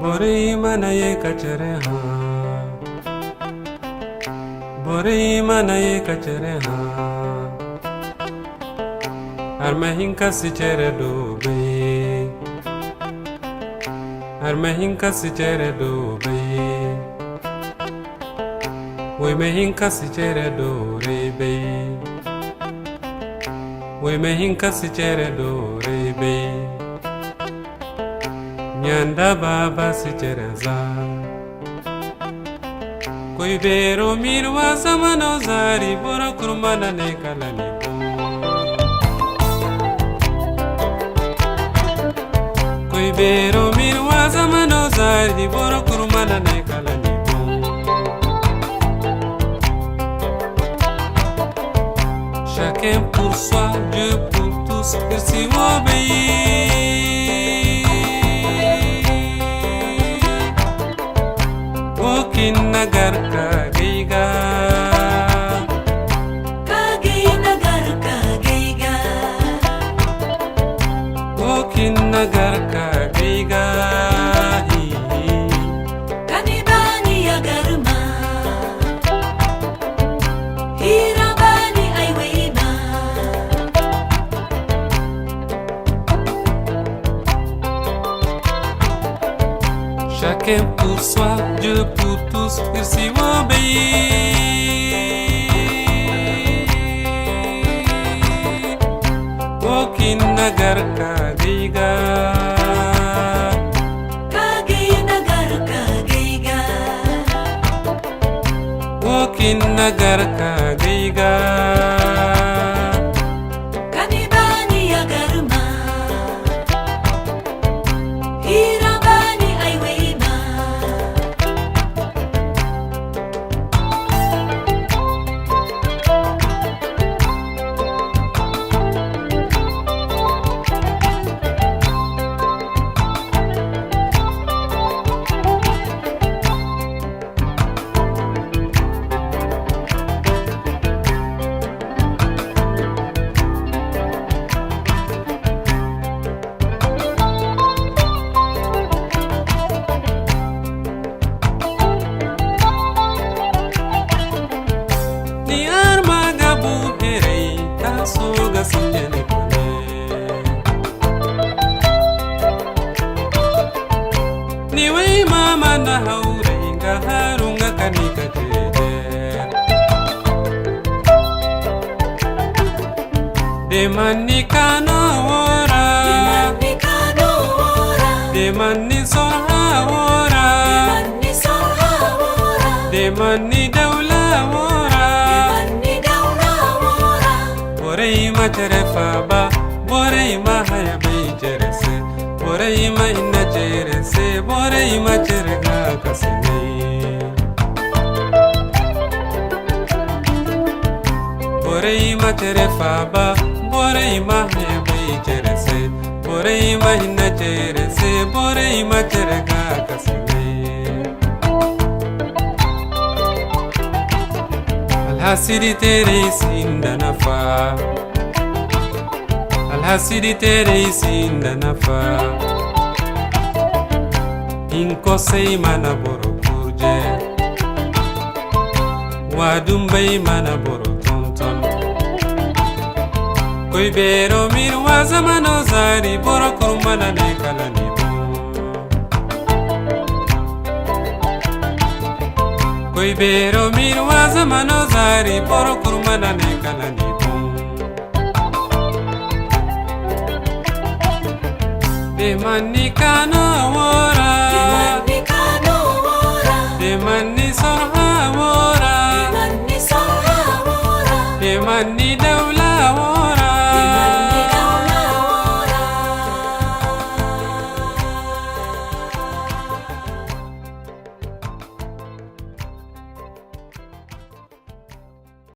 Borey manaye kachere ha, borey manaye kachere ha. Armahin kasi chere dobe, armahin kasi chere dobe. Woy mahin kasi chere do rebe, woy mahin kasi chere do rebe. Nyanda baba si chereza Koi bero mirwa samano zari Bora kurmana ne kalani bo Koi bero mirwa samano zari Bora kurmana ne kalani bo Chacun pour soi, Dieu pour tous Merci obéir Wokin nagar kageiga Kagei nagar kageiga Wokin nagar kageiga Kanibani agarma Hirabani aiwema Chacun pour soi, Dieu pour tous, merci obéir. Wokin nagar kageiga Kagei nagar kageiga Wokin nagar kageiga Kanibani agarma Hirabani aiwema Ni arma gabu herei taso gasinjene kone Ni wei mama na haure inga harunga kanika jeje De mani kano ora Demani kano ora De mani sorha ora Demani sorha ora De mani daula ora Demani daura ora Borey ma cherefa ba Borey ma haya bei cherese Borey ma inna cherese Borey ma cherega kasine Borey ma cherefa ba Borey ma haya bei cherese Borey ma inna cherese Borey ma cherega kasine Alhasidi tere sinda nafa Alhasidi tere sinda nafa Inko sei mana boro kurje Wadum bay mana boro tonton Koi bero mirwa zamano zari Boro kurmana ne kalani bo Koi bero mirwa zamano zari Boro kurmana ne kalani bo De mani kana wora